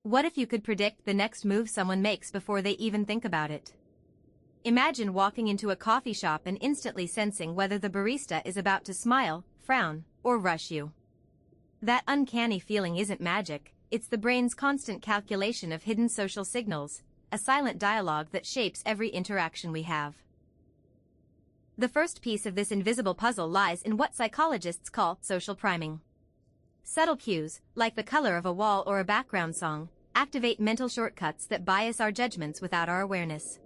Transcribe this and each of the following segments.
What if you could predict the next move someone makes before they even think about it? Imagine walking into a coffee shop and instantly sensing whether the barista is about to smile, frown, or rush you. That uncanny feeling isn't magic, it's the brain's constant calculation of hidden social signals, a silent dialogue that shapes every interaction we have. The first piece of this invisible puzzle lies in what psychologists call social priming. Subtle cues, like the color of a wall or a background song, activate mental shortcuts that bias our judgments without our awareness.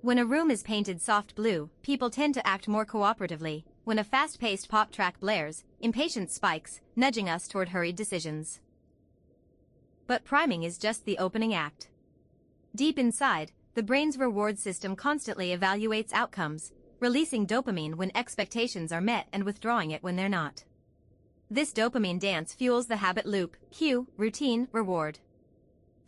When a room is painted soft blue, people tend to act more cooperatively. When a fast-paced pop track blares, impatience spikes, nudging us toward hurried decisions. But priming is just the opening act. Deep inside, the brain's reward system constantly evaluates outcomes, releasing dopamine when expectations are met and withdrawing it when they're not. This dopamine dance fuels the habit loop: cue, routine, reward.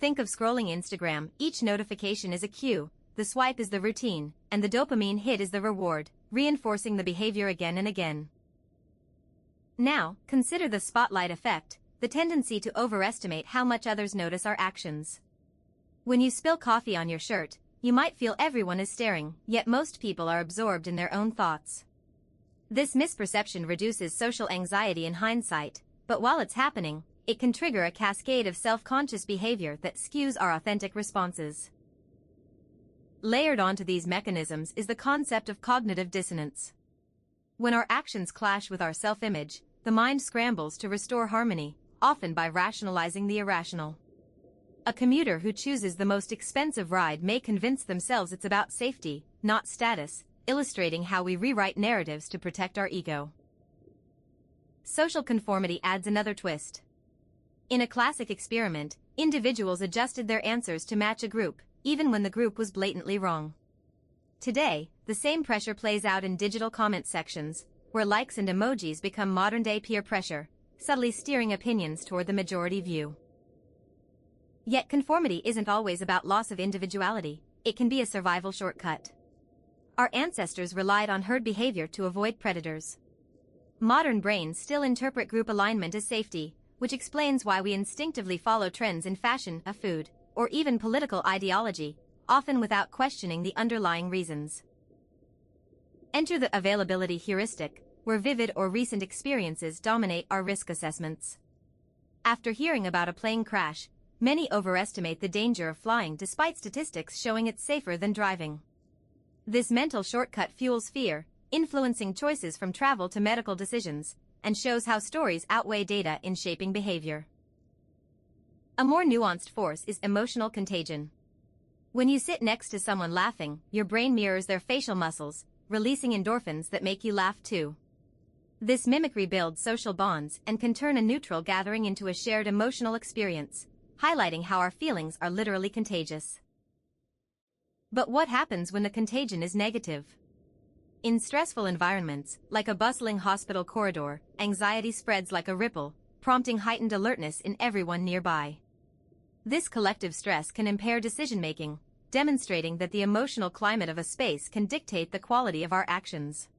Think of scrolling Instagram. Each notification is a cue, the swipe is the routine, and the dopamine hit is the reward, reinforcing the behavior again and again. Now, consider the spotlight effect, the tendency to overestimate how much others notice our actions. When you spill coffee on your shirt, you might feel everyone is staring, yet most people are absorbed in their own thoughts. This misperception reduces social anxiety in hindsight, but while it's happening, it can trigger a cascade of self-conscious behavior that skews our authentic responses. Layered onto these mechanisms is the concept of cognitive dissonance. When our actions clash with our self-image, the mind scrambles to restore harmony, often by rationalizing the irrational. A commuter who chooses the most expensive ride may convince themselves it's about safety, not status, illustrating how we rewrite narratives to protect our ego. Social conformity adds another twist. In a classic experiment, individuals adjusted their answers to match a group, even when the group was blatantly wrong. Today, the same pressure plays out in digital comment sections, where likes and emojis become modern-day peer pressure, subtly steering opinions toward the majority view. Yet conformity isn't always about loss of individuality, it can be a survival shortcut. Our ancestors relied on herd behavior to avoid predators. Modern brains still interpret group alignment as safety, which explains why we instinctively follow trends in fashion, food, or even political ideology, often without questioning the underlying reasons. Enter the availability heuristic, where vivid or recent experiences dominate our risk assessments. After hearing about a plane crash, many overestimate the danger of flying despite statistics showing it's safer than driving. This mental shortcut fuels fear, influencing choices from travel to medical decisions, and shows how stories outweigh data in shaping behavior. A more nuanced force is emotional contagion. When you sit next to someone laughing, your brain mirrors their facial muscles, releasing endorphins that make you laugh too. This mimicry builds social bonds and can turn a neutral gathering into a shared emotional experience, highlighting how our feelings are literally contagious. But what happens when the contagion is negative? In stressful environments, like a bustling hospital corridor, anxiety spreads like a ripple, prompting heightened alertness in everyone nearby. This collective stress can impair decision-making, demonstrating that the emotional climate of a space can dictate the quality of our actions.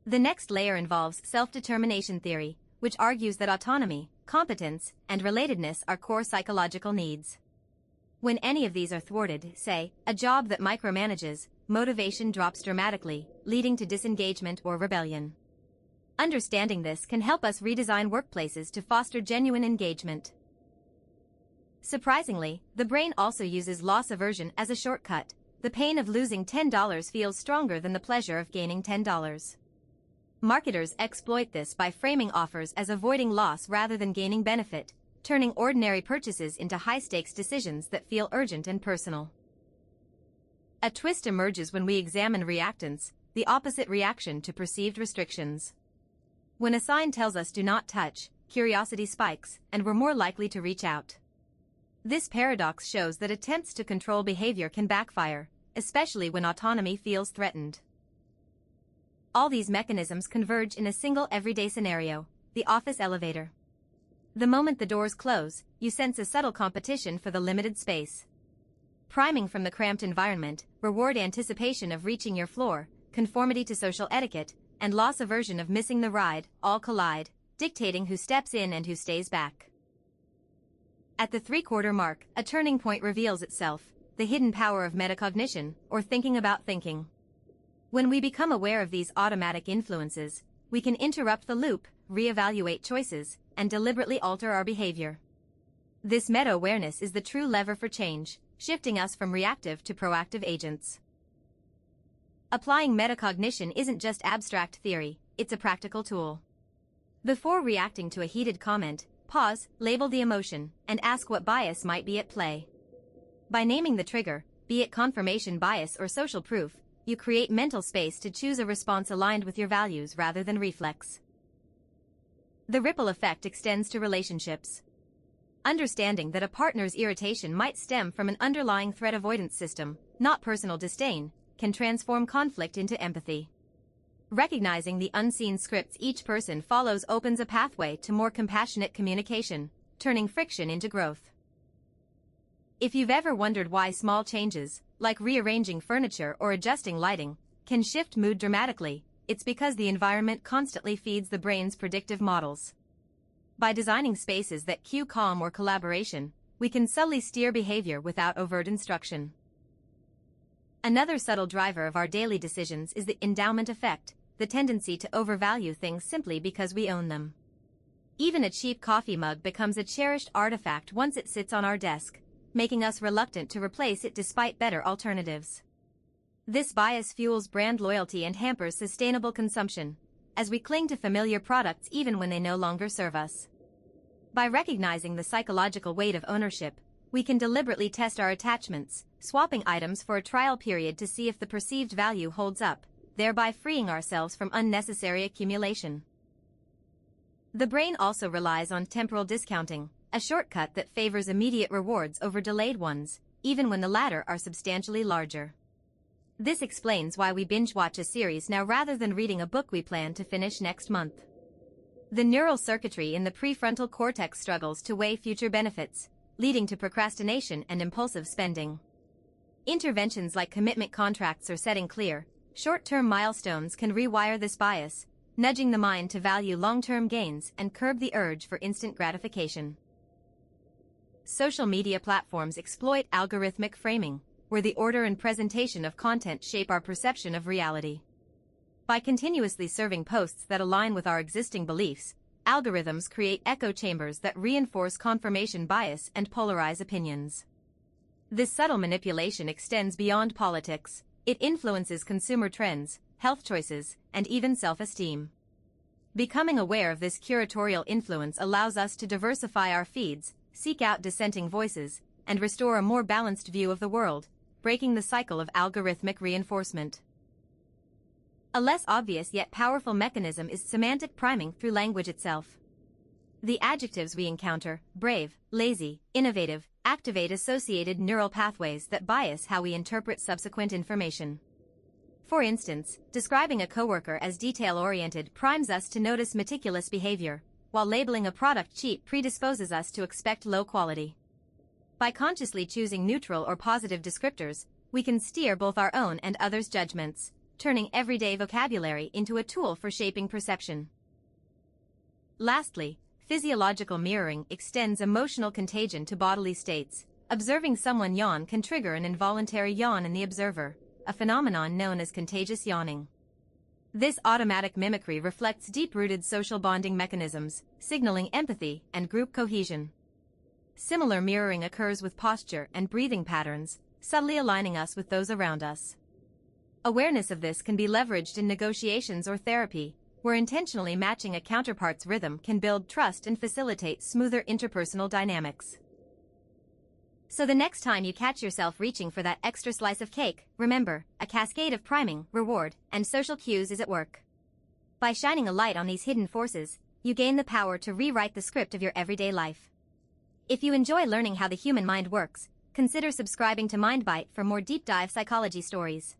The next layer involves self-determination theory, which argues that autonomy, competence, and relatedness are core psychological needs. When any of these are thwarted, say, a job that micromanages, motivation drops dramatically, leading to disengagement or rebellion. Understanding this can help us redesign workplaces to foster genuine engagement. Surprisingly, the brain also uses loss aversion as a shortcut. The pain of losing $10 feels stronger than the pleasure of gaining $10. Marketers exploit this by framing offers as avoiding loss rather than gaining benefit, turning ordinary purchases into high-stakes decisions that feel urgent and personal. A twist emerges when we examine reactance, the opposite reaction to perceived restrictions. When a sign tells us do not touch, curiosity spikes, and we're more likely to reach out. This paradox shows that attempts to control behavior can backfire, especially when autonomy feels threatened. All these mechanisms converge in a single everyday scenario: the office elevator. The moment the doors close, you sense a subtle competition for the limited space. Priming from the cramped environment, reward anticipation of reaching your floor, conformity to social etiquette, and loss aversion of missing the ride, all collide, dictating who steps in and who stays back. At the three-quarter mark, a turning point reveals itself, the hidden power of metacognition, or thinking about thinking. When we become aware of these automatic influences, we can interrupt the loop, reevaluate choices, and deliberately alter our behavior. This meta-awareness is the true lever for change, shifting us from reactive to proactive agents. Applying metacognition isn't just abstract theory, it's a practical tool. Before reacting to a heated comment, pause, label the emotion, and ask what bias might be at play. By naming the trigger, be it confirmation bias or social proof, you create mental space to choose a response aligned with your values rather than reflex. The ripple effect extends to relationships. Understanding that a partner's irritation might stem from an underlying threat avoidance system, not personal disdain, can transform conflict into empathy. Recognizing the unseen scripts each person follows opens a pathway to more compassionate communication, turning friction into growth. If you've ever wondered why small changes, like rearranging furniture or adjusting lighting, can shift mood dramatically, it's because the environment constantly feeds the brain's predictive models. By designing spaces that cue calm or collaboration, we can subtly steer behavior without overt instruction. Another subtle driver of our daily decisions is the endowment effect, the tendency to overvalue things simply because we own them. Even a cheap coffee mug becomes a cherished artifact once it sits on our desk, making us reluctant to replace it despite better alternatives. This bias fuels brand loyalty and hampers sustainable consumption, as we cling to familiar products even when they no longer serve us. By recognizing the psychological weight of ownership, we can deliberately test our attachments, swapping items for a trial period to see if the perceived value holds up, thereby freeing ourselves from unnecessary accumulation. The brain also relies on temporal discounting, a shortcut that favors immediate rewards over delayed ones, even when the latter are substantially larger. This explains why we binge-watch a series now rather than reading a book we plan to finish next month. The neural circuitry in the prefrontal cortex struggles to weigh future benefits, leading to procrastination and impulsive spending. Interventions like commitment contracts or setting clear, short-term milestones can rewire this bias, nudging the mind to value long-term gains and curb the urge for instant gratification. Social media platforms exploit algorithmic framing, where the order and presentation of content shape our perception of reality. By continuously serving posts that align with our existing beliefs, algorithms create echo chambers that reinforce confirmation bias and polarize opinions. This subtle manipulation extends beyond politics. It influences consumer trends, health choices, and even self-esteem. Becoming aware of this curatorial influence allows us to diversify our feeds, seek out dissenting voices, and restore a more balanced view of the world, breaking the cycle of algorithmic reinforcement. A less obvious yet powerful mechanism is semantic priming through language itself. The adjectives we encounter, brave, lazy, innovative, activate associated neural pathways that bias how we interpret subsequent information. For instance, describing a coworker as detail-oriented primes us to notice meticulous behavior, while labeling a product cheap predisposes us to expect low quality. By consciously choosing neutral or positive descriptors, we can steer both our own and others' judgments, turning everyday vocabulary into a tool for shaping perception. Lastly, physiological mirroring extends emotional contagion to bodily states. Observing someone yawn can trigger an involuntary yawn in the observer, a phenomenon known as contagious yawning. This automatic mimicry reflects deep-rooted social bonding mechanisms, signaling empathy and group cohesion. Similar mirroring occurs with posture and breathing patterns, subtly aligning us with those around us. Awareness of this can be leveraged in negotiations or therapy, where intentionally matching a counterpart's rhythm can build trust and facilitate smoother interpersonal dynamics. So the next time you catch yourself reaching for that extra slice of cake, remember, a cascade of priming, reward, and social cues is at work. By shining a light on these hidden forces, you gain the power to rewrite the script of your everyday life. If you enjoy learning how the human mind works, consider subscribing to MindByte for more deep-dive psychology stories.